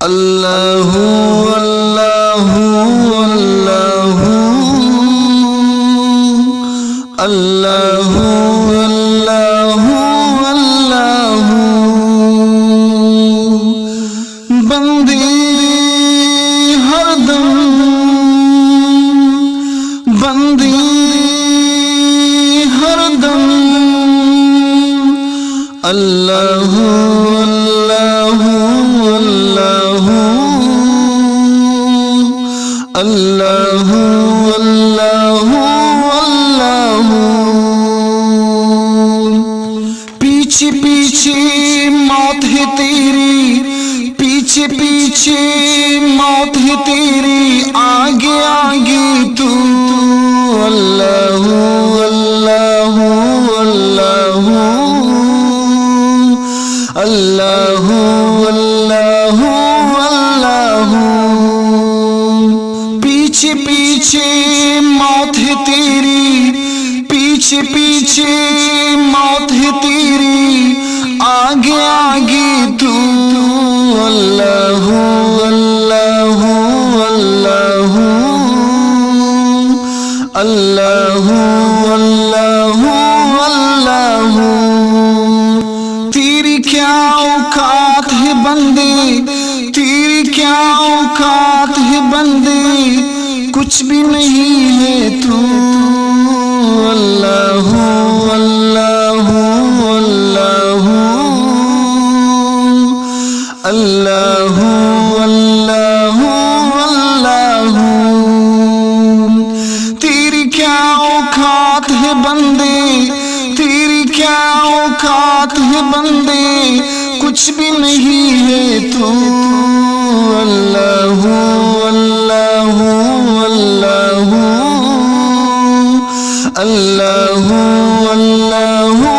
अल्लाहु अल्लाहु अल्लाहु अल्लाहु अल्लाहु अल्लाहु बंदे हरदम बंदे हरदम अल्लाहु अल्लाहु अल्लाहु अल्लाहु अल्लाहु अल्लाहु पीछे पीछे मौत है तेरी, पीछे पीछे मौत है तेरी, आगे आगे तू अल्लाहु अल्लाहु अल्लाहु अल्लाहु अल्लाहु अल्लाहु पीछे पीछे मौत है तेरी, पीछे पीछे मौत है तेरी, आगे आगे तू अल्लाहु अल्लाहु अल्लाहु अल्लाहु अल्लाहु अल्लाहु तेरी क्या औकात है बंदे, तेरी क्या औकात है बंदे, कुछ भी नहीं है तू अल्लाहु अल्लाहु अल्लाहु अल्लाहु अल्लाहु अल्लाहु तेरी क्या औकात है बंदे, तेरी क्या औकात है बंदे, कुछ भी नहीं है तू अल्लाहु अल्लाहु अल्लाहु अल्लाहु अल्लाहु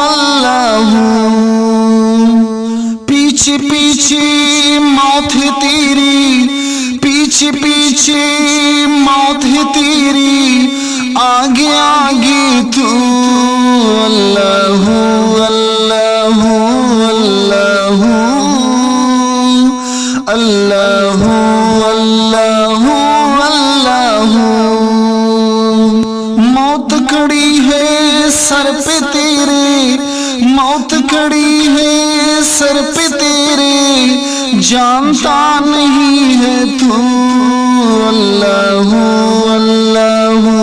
अल्लाहु पीछे पीछे मौत है तेरी, पीछे पीछे मौत है तेरी, आगे आगे तू अल्लाहु अल्लाहु अल्लाहु अल्लाहु अल्लाहु अल्लाहु मौत खड़ी है सर पे तेरे, मौत खड़ी है सर पे तेरे, जानता नहीं है तू अल्लाहु अल्लाहु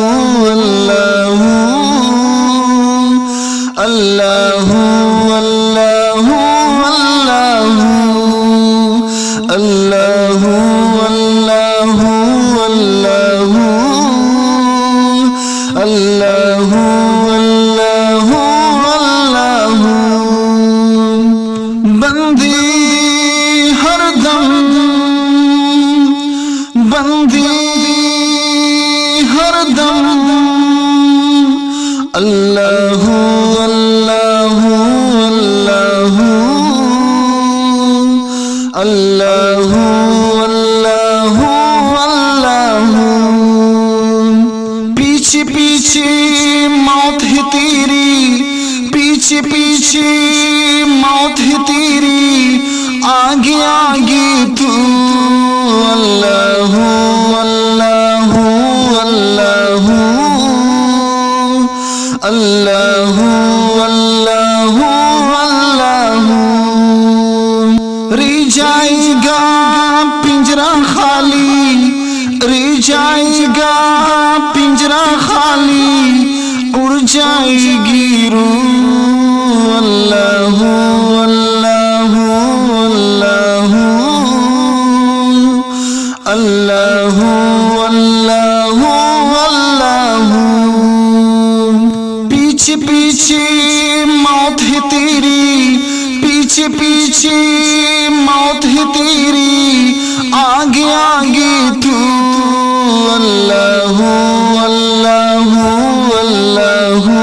अल्लाहु अल्लाहु अल्लाहु अल्लाहु अल्लाहु अल्लाहु अल्लाहु अल्लाहु अल्लाहु अल्लाहु बंदे हरदम बंदे हरदम अल्लाहु अल्लाहु अल्लाहु अल्लाहु अल्लाहु अल्लाहु पीछे पीछे मौत है तेरी, पीछे पीछे मौत है तेरी, आगे आगे तू अल्लाहु अल्लाहु अल्लाहु अल्लाहु अल्लाहु अल्लाहु रह जाएगा पिंजरा खाली, रह जाएगा पिंजरा खाली, उड़ जाएगी रूह अल्लाहु अल्लाहु अल्लाहु अल्लाहु अल्लाहु अल्लाहु पीछे पीछे मौत है तेरी, पीछे पीछे मौत है तेरी, आगे आगे तू अल्लाहु अल्लाहु अल्लाहु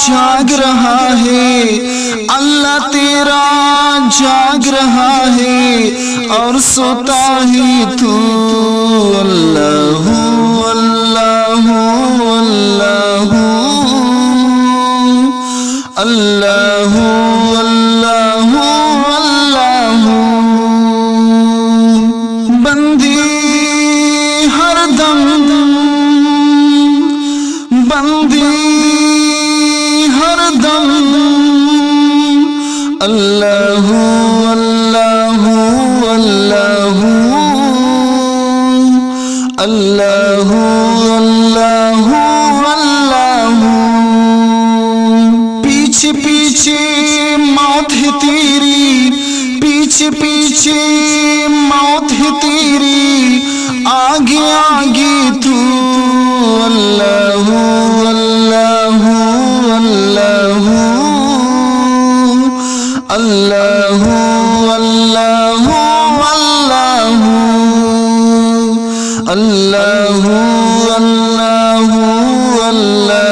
جاگ رہا ہے، اللہ تیرا جاگ رہا ہے اور سوتا ہی تو، اللہ اللہ اللہ اللہ اللہ اللہ۔ بندی ہر دم، بندی ہر دم، اللہ اللہ اللہ اللہ اللہ اللہ۔ پیچھے پیچھے موت ہے تیری، پیچھے پیچھے موت ہے تیری، آگے آگے تو، اللہ اللہ اللہ اللہ اللہ اللہ اللہ اللہ اللہ۔